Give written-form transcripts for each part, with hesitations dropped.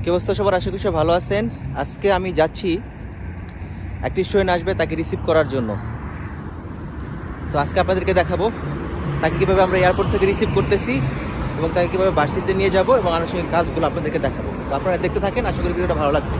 কি অবস্থা সবার? আশা করি ভালো আছেন। আজকে আমি যাচ্ছি, একটি স্টুডেন্ট আসবে তাকে রিসিভ করার জন্য। তো আজকে আপনাদেরকে দেখাবো তাকে কীভাবে আমরা এয়ারপোর্ট থেকে রিসিভ করতেছি এবং তাকে কীভাবে ভার্সিটিতে নিয়ে যাব এবং আনুষ্ঠানিক কাজগুলো আপনাদেরকে দেখাবো। তো আপনারা দেখতে থাকেন, আশা করি ভিডিওটা ভালো লাগবে।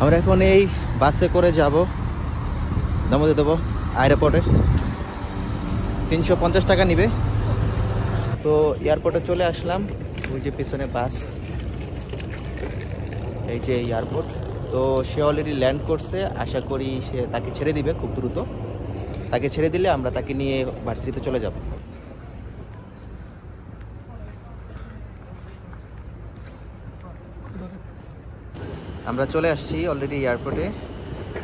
আমরা এখন এই বাসে করে যাব দামোদর এয়ারপোর্টে। 350 টাকা নিবে। তো এয়ারপোর্টে চলে আসলাম, ওই যে পিছনে বাস, এই যে এয়ারপোর্ট। তো সে অলরেডি ল্যান্ড করছে, আশা করি সে তাকে ছেড়ে দিবে খুব দ্রুত। তাকে ছেড়ে দিলে আমরা তাকে নিয়ে ভার্সিটিতে চলে যাব। আমরা চলে আসছি অলরেডি এয়ারপোর্টে।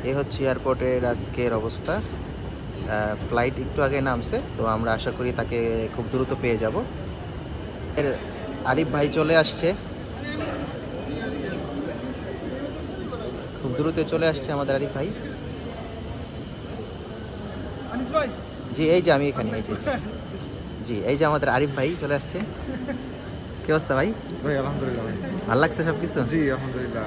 এই হচ্ছে এয়ারপোর্টের আজকের অবস্থা। ফ্লাইট একটু আগে নামছে, তো আমরা আশা করি তাকে খুব দ্রুত পেয়ে যাব। আরিফ ভাই চলে আসছে, খুব দ্রুত চলে আসছে আমাদের আরিফ ভাই। জি এই যে আমি এখানে, এই যে জি এই যে আমাদের আরিফ ভাই চলে আসছে। কি অবস্থা ভাই? ভাই আলহামদুলিল্লাহ ভাই, ভালো লাগছে সবকিছু? জি আলহামদুলিল্লাহ।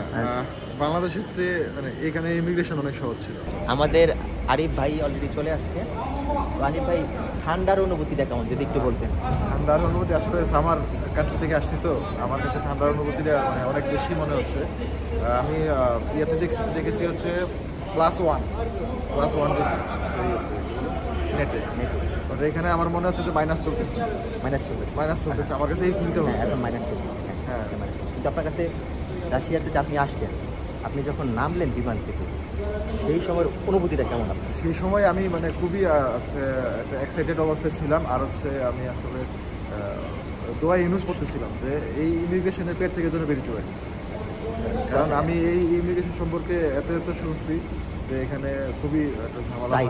বাংলাদেশের চেয়ে মানে এখানে ইমিগ্রেশন অনেক সহজ ছিল। আমাদের আরিফ ভাই অলরেডি চলে আসছে। আরিফ ভাই, ঠান্ডার অনুভূতিটা কেমন যদি একটু বলতেন? ঠান্ডার অনুভূতি আসলে সামার কান্ট্রি থেকে আসছি, তো আমার কাছে ঠান্ডার অনুভূতিটা মানে অনেক বেশি মনে হচ্ছে। আমি ইয়েতে দেখেছি হচ্ছে +1 নেটে। বাট এখানে আমার মনে হচ্ছে যে মাইনাস চলতেছে। আমার কাছে এই ফিলটা হচ্ছে এখন মাইনাস চলতেছে। হ্যাঁ। কিন্তু আপনার কাছে রাশিয়াতে যে আপনি আসছেন, আপনি যখন নামলেন বিমান থেকে, সেই সময়ের অনুভূতিটা কেমন আপনার? সেই সময় আমি মানে খুবই একটা এক্সাইটেড অবস্থায় ছিলাম। আর হচ্ছে আমি আসলে দোয়া ইউজ করতেছিলাম যে এই ইমিগ্রেশনের পেট থেকে যেন বেরিয়ে চলে। কারণ আমি এই ইমিগ্রেশন সম্পর্কে এত শুনছি যে এখানে খুবই একটা ঝামেলা হয়।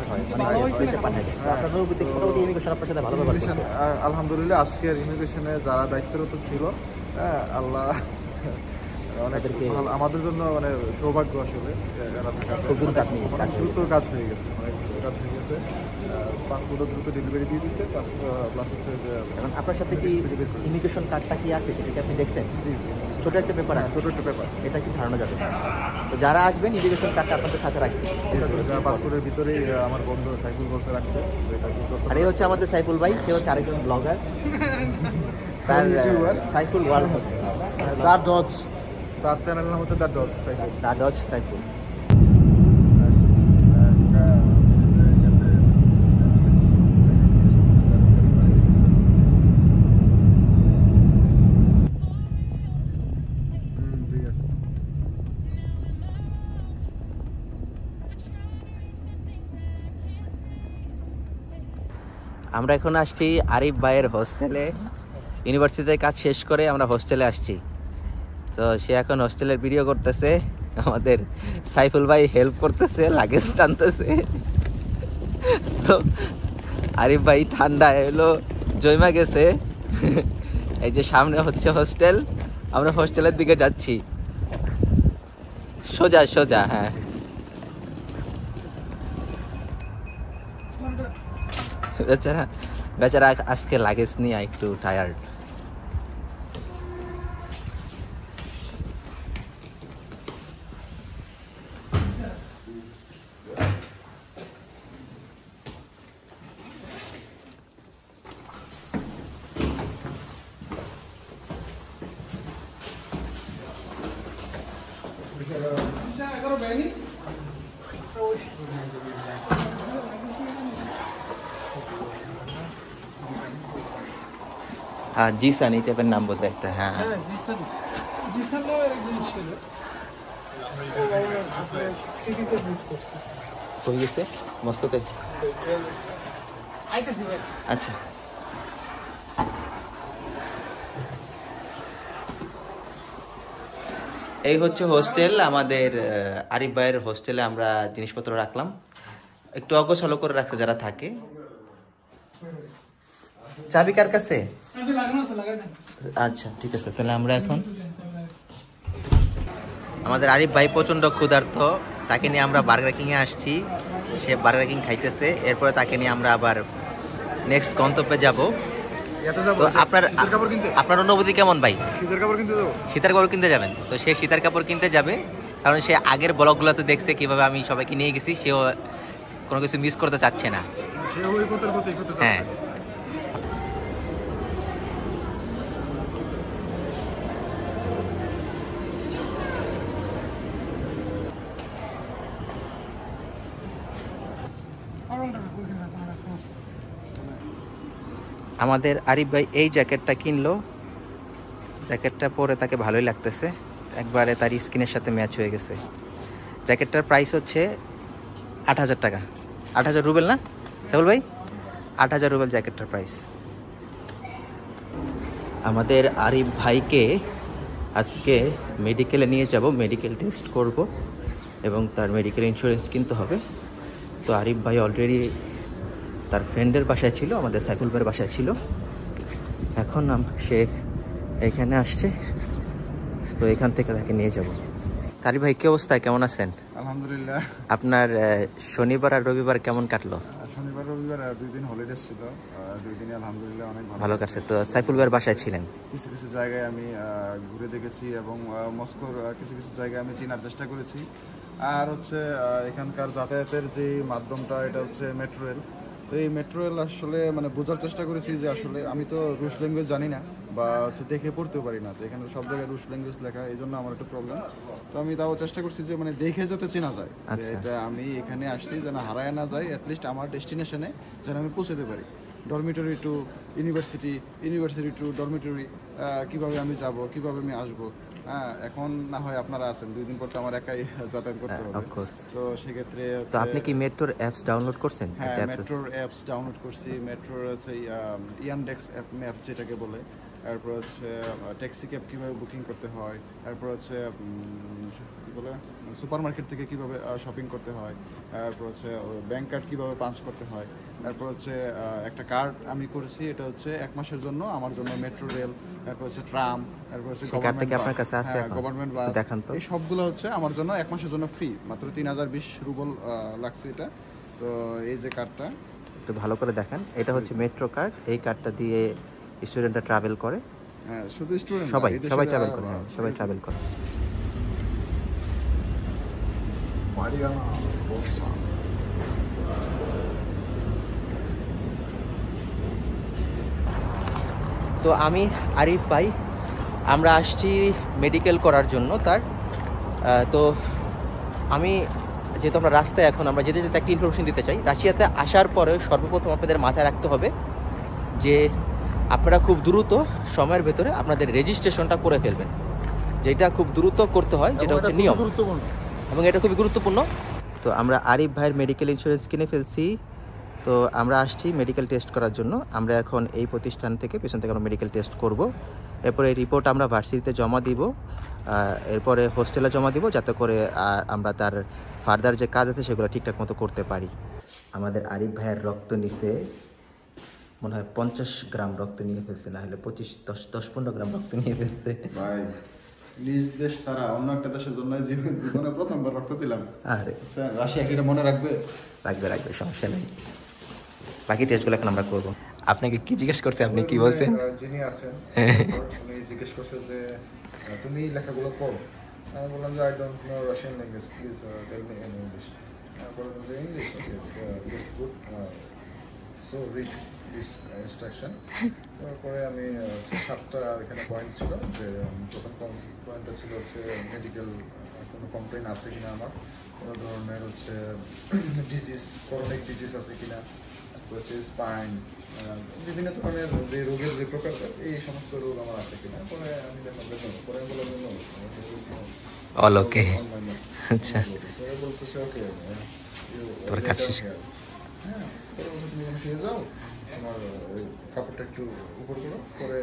আলহামদুলিল্লাহ আজকের ইমিগ্রেশনে যারা দায়িত্বরত ছিল, আল্লাহ অনেকদেরকে আমাদের জন্য মানে সৌভাগ্য আসলে যারা থাকা। খুব দ্রুত কাজ হয়ে গেছে, অনেক কাজ হয়ে গেছে। পাসপোর্টও দ্রুত ডেলিভারি দিয়ে দিচ্ছে। প্লাস হচ্ছে যে আপনার সাথে কি ইমিগ্রেশন কার্ডটা কি আছে সেটা কি আপনি দেখছেন? জি, ছোট একটা পেপার আছে। ছোট একটা পেপার, এটা কি ধারণা যাবে? তো যারা আসবেন ইমিগ্রেশন কার্ডটা আপনাদের সাথে রাখবেন। পাসপোর্টের ভিতরেই আমার বন্ধু সাইফুল বলছে রাখতে। আর এই হচ্ছে আমাদের সাইফুল ভাই, সে হচ্ছে আরেকজন ব্লগার। তার সাইফুল ওয়ার্ল্ড, তার চ্যানেল নাম হচ্ছে দা ডজ সাইফুল। আমরা এখন আসছি আরিফ ভাইয়ের হোস্টেলে। ইউনিভার্সিটিতে কাজ শেষ করে আমরা হোস্টেলে আসছি। তো সে এখন হোস্টেলের ভিডিও করতেছে, আমাদের সাইফুল ভাই হেল্প করতেছে, লাগেজ টানতেছে। তো আরিফ ভাই ঠান্ডায় হলো জমা গেছে। এই যে সামনে হচ্ছে হোস্টেল, আমরা হোস্টেলের দিকে যাচ্ছি সোজা। হ্যাঁ, বেচারা আজকে লাগেজ নিয়ে একটু টায়ার্ড। हाँ जीसन এই টাইপের নাম বোধহয় একটা। হ্যাঁ জিসান নামের একজন ছিল, সিটিতে মুভ করছে। কই গেছে? মস্কোতে। আচ্ছা, এই হচ্ছে হোস্টেল আমাদের আরিফ ভাইয়ের হোস্টেলে। আমরা জিনিসপত্র রাখলাম, একটু অগোছালো করে রাখছে যারা থাকে। চাবি কার কাছে? আচ্ছা ঠিক আছে, তাহলে আমরা এখন আমাদের আরিফ ভাই প্রচণ্ড ক্ষুধার্ত, তাকে নিয়ে আমরা বার্গার কিংয়ে আসছি, সে বার্গার কিং খাইতেছে, এরপরে তাকে নিয়ে আমরা আবার নেক্সট গন্তব্যে যাব। তো আপনার অনুভূতি কেমন ভাই? শীতের কাপড় কিনতে যাবো। শীতের কাপড় কিনতে যাবেন? তো সে শীতের কাপড় কিনতে যাবে, কারণ সে আগের ব্লগগুলোতে দেখছে কিভাবে আমি সবাইকে নিয়ে গেছি, সেও কোনো কিছু মিস করতে চাচ্ছে না। হ্যাঁ, আমাদের আরিফ ভাই এই জ্যাকেটটা কিনলো, জ্যাকেটটা পরে তাকে ভালোই লাগতেছে, একবারে তার স্কিনের সাথে ম্যাচ হয়ে গেছে। জ্যাকেটটার প্রাইস হচ্ছে 8,000 টাকা, 8,000 রুবেল না সাইফুল ভাই? 8,000 রুবেল জ্যাকেটটার প্রাইস। আমাদের আরিফ ভাইকে আজকে মেডিকেলে নিয়ে যাব, মেডিকেল টেস্ট করব এবং তার মেডিকেল ইন্স্যুরেন্স কিনতে হবে। তো আরিফ ভাই অলরেডি তার ফ্রেন্ডের বাসায় ছিল, আমাদের সাইফুল ভাইয়ের বাসায় ছিল, এখন সে এখানে আসছে, তো এখান থেকে তাকে নিয়ে যাব। আরিফ ভাই কি অবস্থা, কেমন আছেন? আলহামদুলিল্লাহ। আপনার শনিবার আর রবিবার কেমন কাটলো? শনিবার রবিবার 2 দিন হলিডেজ ছিল, 2 দিনে আলহামদুলিল্লাহ অনেক ভালো কাটছে। তো সাইফুল ভাইয়ের বাসায় ছিলেন, কিছু কিছু জায়গায় আমি ঘুরে দেখেছি এবং মস্কোর কিছু কিছু জায়গায় আমি চেনার চেষ্টা করেছি। আর হচ্ছে এখানকার যাতায়াতের যে মাধ্যমটা, এটা হচ্ছে মেট্রো রেল। তো এই মেট্রো রেল আসলে মানে বোঝার চেষ্টা করেছি যে আসলে আমি তো রুশ ল্যাঙ্গুয়েজ জানি না বা হচ্ছে দেখে পড়তেও পারি না, তো এখানে সব জায়গায় রুশ ল্যাঙ্গুয়েজ লেখা, এই জন্য আমার একটু প্রবলেম। তো আমি তাও চেষ্টা করছি যে মানে দেখে যাতে চেনা যায়, এটা আমি এখানে আসছি যেন হারায় না যায়, অ্যাটলিস্ট আমার ডেস্টিনেশনে যেন আমি পৌঁছাতে পারি। Dormitory to university, university to dormitory, কীভাবে আমি যাব, কীভাবে আমি আসবো। হ্যাঁ, এখন না হয় আপনারা আছেন, 2 দিন পর তো আমার একাই যাতায়াত করতে হবে। তো সেক্ষেত্রে তো আপনি কি মেট্রোর অ্যাপস ডাউনলোড করছেন? হ্যাঁ, মেট্রোর অ্যাপস ডাউনলোড করছি। মেট্রোর হচ্ছে ইয়ানডেক্স ম্যাপ যেটাকে বলে, তারপর হচ্ছে ট্যাক্সি ক্যাব কীভাবে বুকিং করতে হয়, তারপর হচ্ছে কী বলে সুপার মার্কেট থেকে কীভাবে শপিং করতে হয়, তারপর হচ্ছে ব্যাংক কার্ড কীভাবে পাঞ্চ করতে হয়, তারপর হচ্ছে একটা কার্ড আমি করেছি, এটা হচ্ছে 1 মাসের জন্য আমার জন্য মেট্রো রেল, তারপর হচ্ছে ট্রাম, তারপর হচ্ছে গভর্নমেন্ট বাস, এই সবগুলো হচ্ছে আমার জন্য 1 মাসের জন্য ফ্রি, মাত্র 3020 রুবল লাগছে এটা। তো এই যে কার্ডটা একটু ভালো করে দেখান, এটা হচ্ছে মেট্রো কার্ড, এই কার্ডটা দিয়ে স্টুডেন্টরা ট্রাভেল করে। হ্যাঁ, শুধু স্টুডেন্ট সবাই ট্রাভেল করে, হ্যাঁ সবাই ট্রাভেল করে। তো আমি আরিফ ভাই আমরা আসছি মেডিকেল করার জন্য তার। তো আমি যেহেতু আমরা রাস্তায়, এখন আমরা যেতে যেতে একটা ইনফরমেশন দিতে চাই। রাশিয়াতে আসার পরে সর্বপ্রথম আপনাদের মাথায় রাখতে হবে যে আপনারা খুব দ্রুত সময়ের ভেতরে আপনাদের রেজিস্ট্রেশনটা করে ফেলবেন, যেটা খুব দ্রুত করতে হয়, যেটা হচ্ছে নিয়ম, এবং এটা খুবই গুরুত্বপূর্ণ। তো আমরা আরিফ ভাইয়ের মেডিকেল ইন্স্যুরেন্স কিনে ফেলছি, তো আমরা আসছি মেডিকেল টেস্ট করার জন্য। আমরা এখন এই প্রতিষ্ঠান থেকে, পেছন থেকে আমরা মেডিকেল টেস্ট করব, এরপরে এই রিপোর্ট আমরা ভার্সিটিতে জমা দিব, এরপরে হোস্টেলে জমা দিব, যাতে করে আমরা তার ফার্দার যে কাজ আছে সেগুলো ঠিকঠাক মতো করতে পারি। আমাদের আরিফ ভাইয়ের রক্ত নিছে মনে হয় 50 গ্রাম রক্ত নিয়ে ফেলছে, না হলে 10-15 গ্রাম রক্ত নিয়ে ফেলছে ভাই। নিজ দেশ ছাড়া অন্য একটা দেশের জন্য জীবনে প্রথমবার রক্ত দিলাম। আরে রাশিয়া কি এটা মনে রাখবে? রাখবে, সমস্যা নেই। বাকি টেস্টগুলো এখন আমরা করবো। আপনাকে কি জিজ্ঞেস করছে, আপনি কি বলছেন? যিনি আছেন উনি জিজ্ঞেস করছে যে তুমি লেখাগুলো পড়ো। আমি বললাম যে I don't know Russian language, please tell me in English. বললাম যে English is good, so read this instruction. তারপরে আমি 7টা এখানে পয়েন্ট ছিল, যে প্রথম পয়েন্টটা ছিল হচ্ছে মেডিকেল কোনো কমপ্লেন আছে কিনা, আমার কোনো ধরনের হচ্ছে ডিজিজ, করোনিক ডিজিজ আছে কিনা, হচ্ছে স্পাইন, বিভিন্ন ধরনের যে রোগের যে প্রকার, এই সমস্ত রোগ আমার আছে কিনা। পরে আমি দেখলাম পরে আমি বললাম অল ওকে, আচ্ছা বলতেছে ওকে তোর কাছে হ্যাঁ, তুমি শুয়ে যাও, আমার কাপড়টা একটু উপর করো, পরে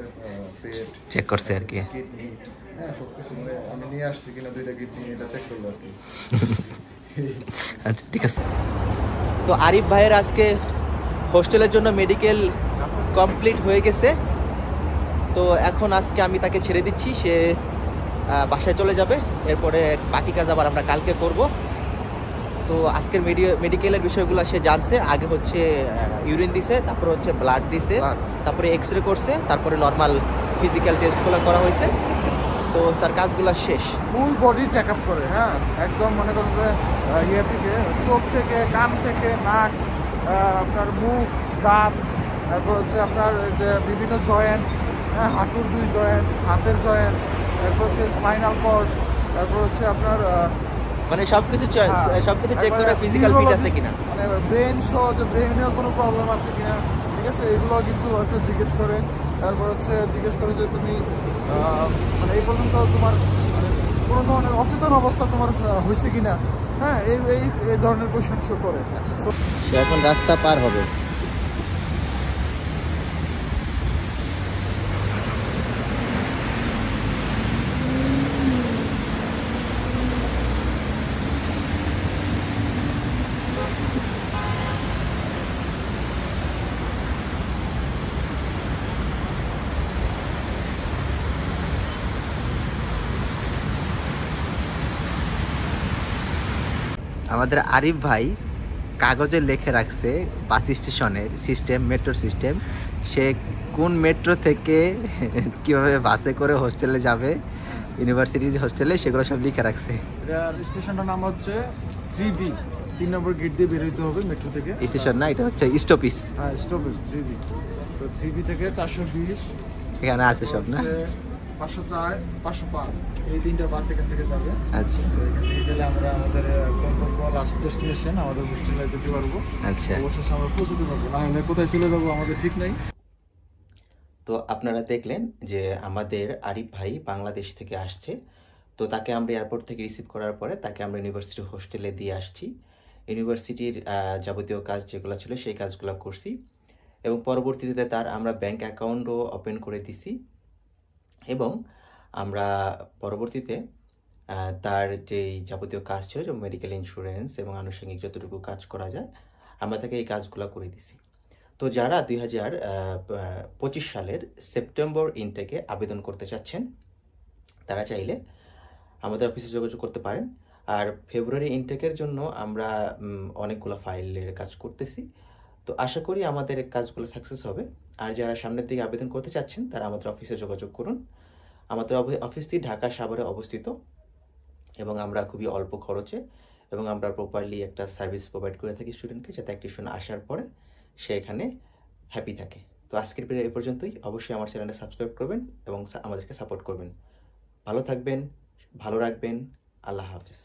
পেট চেক করছে আর কি, কিডনি, হ্যাঁ সব কিছু, মানে আমি নিয়ে আসছি কিনা 2টা কিডনি, এটা চেক করলো আর কি। আচ্ছা ঠিক আছে। তো আরিফ ভাইয়ের আজকে হোস্টেলের জন্য মেডিকেল কমপ্লিট হয়ে গেছে, তো এখন আজকে আমি তাকে ছেড়ে দিচ্ছি, সে বাসায় চলে যাবে। এরপরে বাকি কাজ আবার আমরা কালকে করব। তো আজকের মেডিকেলের বিষয়গুলো সে জানছে। আগে হচ্ছে ইউরিন দিছে, তারপরে হচ্ছে ব্লাড দিছে, তারপরে এক্স রে করছে, তারপরে নর্মাল ফিজিক্যাল টেস্টগুলো করা হয়েছে। তো তার কাজগুলো শেষ। ফুল বডি চেক আপ করে, হ্যাঁ, একদম মনে করুন যে ইয়ে থেকে, চোখ থেকে, কান থেকে, নাক, আপনার মুখ, দাঁত, তারপর হচ্ছে আপনার এই যে বিভিন্ন জয়েন্ট, হ্যাঁ, হাঁটুর 2 জয়েন্ট, হাতের জয়েন্ট, তারপর হচ্ছে স্পাইনাল কর্ড, তারপর হচ্ছে আপনার মানে সবকিছু চেক করে ফিজিক্যাল ফিট আছে কিনা, মানে ব্রেন সহ যে ব্রেনেও কোনো প্রবলেম আছে কিনা, ঠিক আছে, এগুলো কিন্তু হচ্ছে জিজ্ঞেস করে। তারপর হচ্ছে জিজ্ঞেস করে যে তুমি মানে এই পর্যন্ত তোমার মানে কোনো ধরনের অচেতন অবস্থা তোমার হয়েছে কিনা, হ্যাঁ, এই এই এই ধরনের কোয়েশ্চেন শো করে। আচ্ছা, সে এখন রাস্তা পার হবে। আমাদের আরিফ ভাই কাগজে লিখে রাখছে বাস স্টেশনের সিস্টেম, মেট্রো সিস্টেম, সে কোন মেট্রো থেকে কিভাবে বাসে করে হোস্টেলে যাবে, ইউনিভার্সিটির হোস্টেলে, সেগুলো সব লিখে রাখছে। এটা স্টেশনটার নাম হচ্ছে 3B, 3 নম্বর গেট দিয়ে বের হইতে হবে মেট্রো থেকে। স্টেশন না, এটা হচ্ছে স্টপিস। হ্যাঁ, স্টপেজ 3B। তো 3B থেকে 420 এখানে আছে সব না? 504, 505 এই 3টা বাস এখান থেকে যাবে। আচ্ছা তো এখান থেকে গেলে আমরা আমাদের গন্তব্য লাস্ট ডেস্টিনেশন আমাদের হোস্টেলে যেতে পারবো। আচ্ছা। অবশেষে আমরা পৌঁছতে পারবো, না হলে কোথায় চলে যাবো আমাদের ঠিক নেই। তো আপনারা দেখলেন যে আমাদের আরিফ ভাই বাংলাদেশ থেকে আসছে। তো তাকে আমরা এয়ারপোর্ট থেকে রিসিভ করার পরে তাকে আমরা ইউনিভার্সিটি হোস্টেলে দিয়ে আসছি। ইউনিভার্সিটির যাবতীয় কাজ যেগুলো ছিল সেই কাজগুলো করছি, এবং পরবর্তীতে তার আমরা ব্যাংক অ্যাকাউন্টও ওপেন করে দিছি। এবং আমরা পরবর্তীতে তার যেই যাবতীয় কাজ ছিল, যেমন মেডিকেল ইন্স্যুরেন্স এবং আনুষঙ্গিক যতটুকু কাজ করা যায়, আমরা তাকে এই কাজগুলো করে দিছি। তো যারা 2025 সালের সেপ্টেম্বর ইনটেকে আবেদন করতে চাচ্ছেন, তারা চাইলে আমাদের অফিসে যোগাযোগ করতে পারেন। আর ফেব্রুয়ারি ইনটেকের জন্য আমরা অনেকগুলো ফাইলের কাজ করতেছি। তো আশা করি আমাদের কাজগুলো সাকসেস হবে। আর যারা সামনের দিকে আবেদন করতে চাচ্ছেন, তারা আমাদের অফিসে যোগাযোগ করুন। আমাদের অফিসটি ঢাকা সাভারে অবস্থিত, এবং আমরা খুবই অল্প খরচে এবং আমরা প্রপারলি একটা সার্ভিস প্রোভাইড করে থাকি স্টুডেন্টকে, যাতে একটি স্টুডেন্ট আসার পরে সে এখানে হ্যাপি থাকে। তো আজকের ভিডিও এই পর্যন্তই। অবশ্যই আমার চ্যানেলটা সাবস্ক্রাইব করবেন এবং আমাদেরকে সাপোর্ট করবেন। ভালো থাকবেন, ভালো রাখবেন। আল্লাহ হাফেজ।